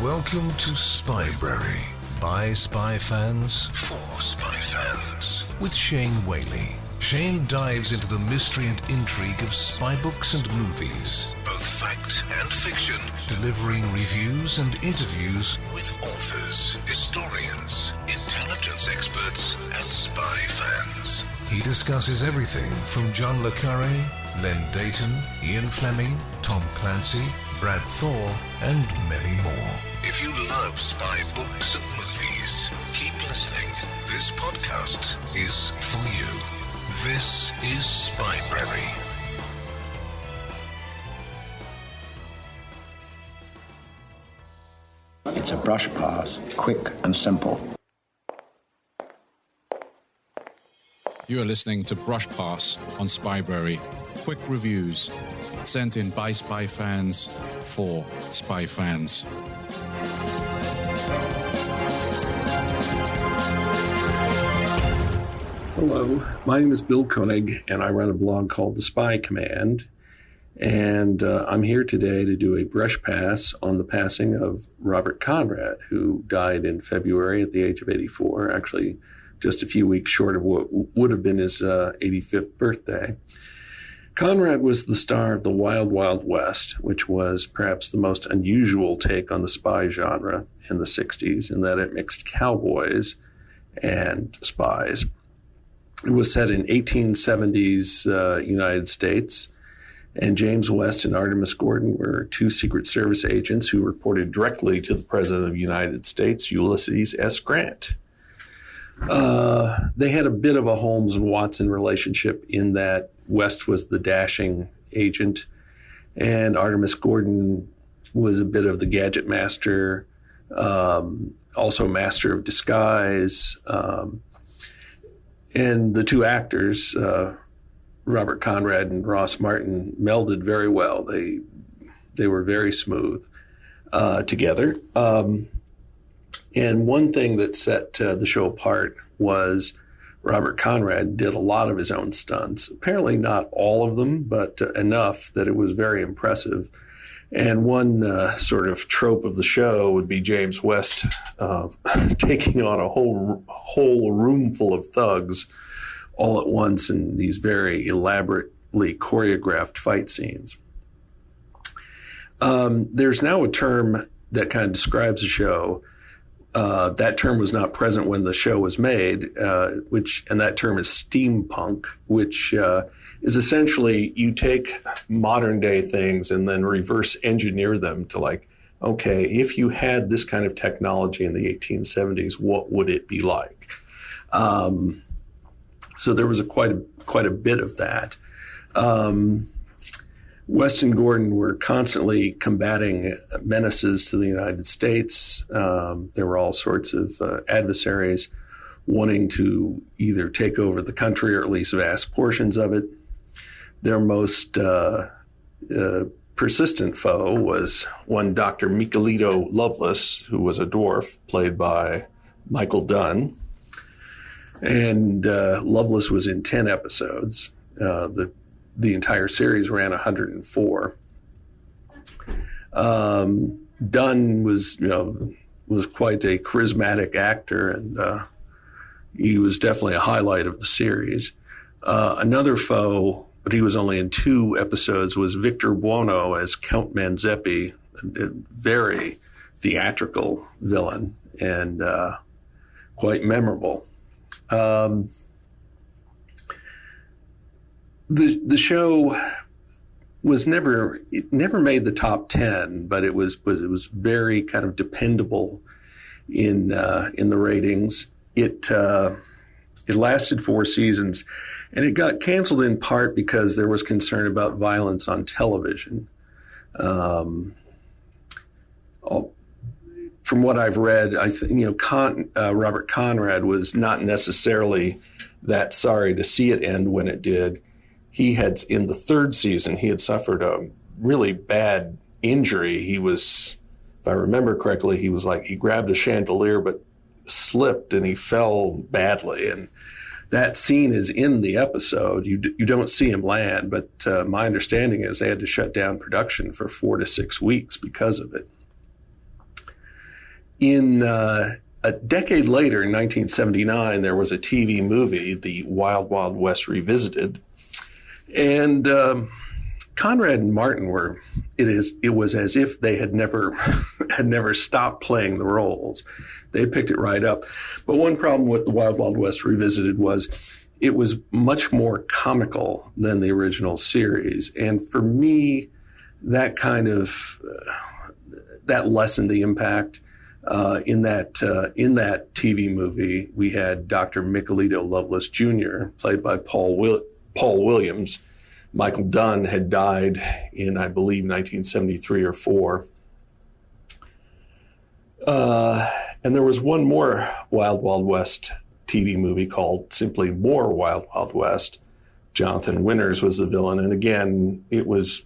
Welcome to Spybrary, by spy fans, for spy fans, with Shane Whaley. Shane dives into the mystery and intrigue of spy books and movies, both fact and fiction, delivering reviews and interviews with authors, historians, intelligence experts, and spy fans. He discusses everything from John le Carre, Len Dayton, Ian Fleming, Tom Clancy, Brad Thor, and many more. If you love spy books and movies, keep listening. This podcast is for you. This is Spybrary. It's a brush pass, quick and simple. You are listening to Brush Pass on Spybrary. Quick reviews sent in by spy fans for spy fans. Hello, my name is Bill Koenig, and I run a blog called The Spy Command. And I'm here today to do a brush pass on the passing of Robert Conrad, who died in February at the age of 84, actually just a few weeks short of what would have been his 85th birthday. Conrad was the star of The Wild Wild West, which was perhaps the most unusual take on the spy genre in the 60s, in that it mixed cowboys and spies. It was set in 1870s United States, and James West and Artemis Gordon were two Secret Service agents who reported directly to the President of the United States, Ulysses S. Grant. They had a bit of a Holmes and Watson relationship in that West was the dashing agent, and Artemis Gordon was a bit of the gadget master, also master of disguise. And the two actors, Robert Conrad and Ross Martin, melded very well. They were very smooth together. And one thing that set the show apart was Robert Conrad did a lot of his own stunts. Apparently not all of them, but enough that it was very impressive. And one sort of trope of the show would be James West taking on a whole room full of thugs all at once in these very elaborately choreographed fight scenes. There's now a term that kind of describes the show. That term was not present when the show was made, and that term is steampunk, which is essentially you take modern day things and then reverse engineer them to like, okay, if you had this kind of technology in the 1870s, what would it be like? So there was quite a bit of that. West and Gordon were constantly combating menaces to the United States. There were all sorts of adversaries wanting to either take over the country or at least vast portions of it. Their most persistent foe was one Dr. Michelito Loveless, who was a dwarf, played by Michael Dunn. And Loveless was in 10 episodes. The entire series ran 104. Dunn was quite a charismatic actor, and he was definitely a highlight of the series. Another foe, but he was only in 2 episodes, was Victor Buono as Count Manzeppi, a very theatrical villain and quite memorable. The show was never made the top 10, but it was very kind of dependable in the ratings. It lasted 4 seasons, and it got canceled in part because there was concern about violence on television. From what I've read, I think Robert Conrad was not necessarily that sorry to see it end when it did. He had, in the 3rd season, he had suffered a really bad injury. He was, if I remember correctly, he grabbed a chandelier but slipped and he fell badly. And that scene is in the episode. You don't see him land, but my understanding is they had to shut down production for 4 to 6 weeks because of it. In a decade later, in 1979, there was a TV movie, The Wild Wild West Revisited, and Conrad and Martin it was as if they had never stopped playing the roles. They picked it right up. But one problem with The Wild Wild West Revisited was it was much more comical than the original series. And for me, that kind of, that lessened the impact. In that TV movie, we had Dr. Michelito Lovelace Jr., played by Paul Williams. Michael Dunn had died in, I believe, 1973 or 4. And there was one more Wild Wild West TV movie called simply More Wild Wild West. Jonathan Winters was the villain. And again, it was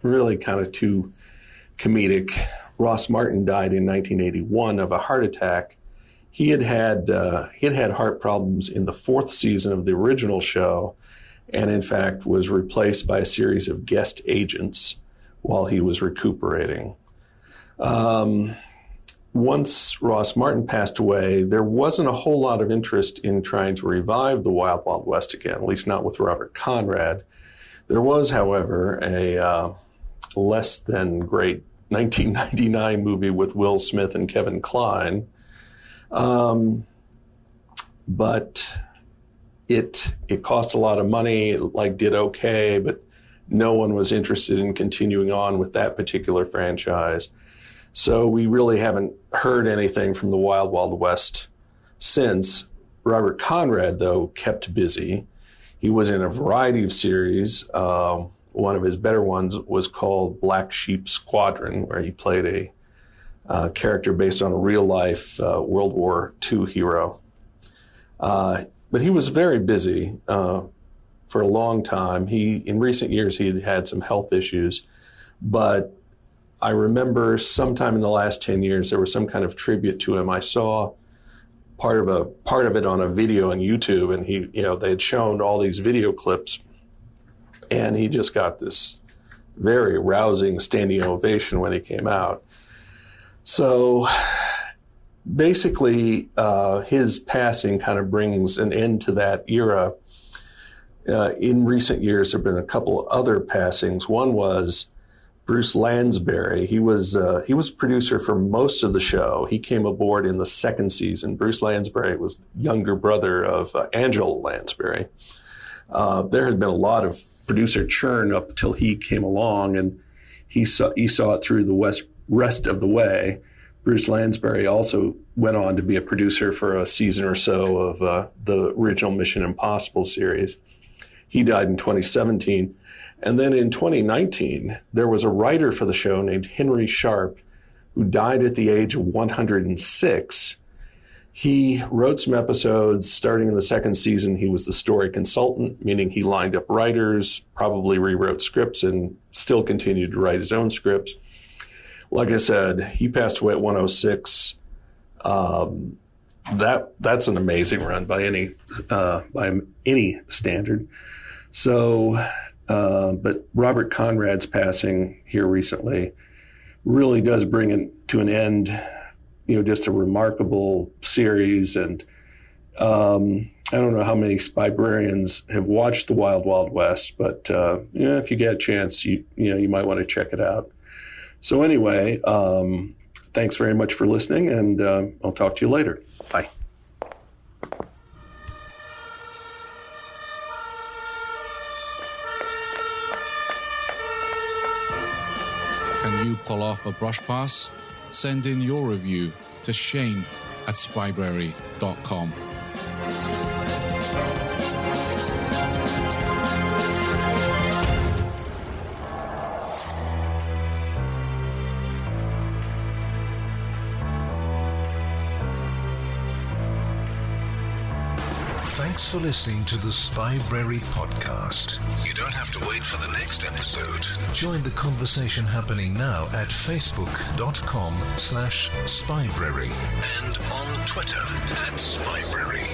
really kind of too comedic. Ross Martin died in 1981 of a heart attack. He had heart problems in the 4th season of the original show, and in fact was replaced by a series of guest agents while he was recuperating. Once Ross Martin passed away, there wasn't a whole lot of interest in trying to revive the Wild Wild West again, at least not with Robert Conrad. There was, however, a less than great 1999 movie with Will Smith and Kevin Kline. But it cost a lot of money, it did okay, but no one was interested in continuing on with that particular franchise. So we really haven't heard anything from the Wild Wild West since. Robert Conrad, though, kept busy. He was in a variety of series. One of his better ones was called Black Sheep Squadron, where he played a character based on a real-life World War II hero. But he was very busy for a long time. In recent years, he had had some health issues, but I remember sometime in the last 10 years, there was some kind of tribute to him. I saw part of it on a video on YouTube, and they had shown all these video clips, and he just got this very rousing standing ovation when he came out. So basically, his passing kind of brings an end to that era. In recent years, there have been a couple of other passings. One was Bruce Lansbury. He was producer for most of the show. He came aboard in the 2nd season. Bruce Lansbury was the younger brother of Angela Lansbury. There had been a lot of producer churn up till he came along, and he saw it through the rest of the way. Bruce Lansbury also went on to be a producer for a season or so of the original Mission Impossible series. He died in 2017. And then in 2019, there was a writer for the show named Henry Sharp who died at the age of 106. He wrote some episodes. Starting in the 2nd season, he was the story consultant, meaning he lined up writers, probably rewrote scripts, and still continued to write his own scripts. Like I said, he passed away at 106. That's an amazing run by any standard. So, but Robert Conrad's passing here recently really does bring it to an end. Just a remarkable series, and I don't know how many Spybrarians have watched The Wild Wild West, but if you get a chance, you might want to check it out. So anyway, thanks very much for listening, and I'll talk to you later. Bye. Can you pull off a brush pass? Send in your review to shane@spybrary.com. Thanks for listening to the Spybrary podcast. You don't have to wait for the next episode. Join the conversation happening now at facebook.com/Spybrary and on Twitter @Spybrary.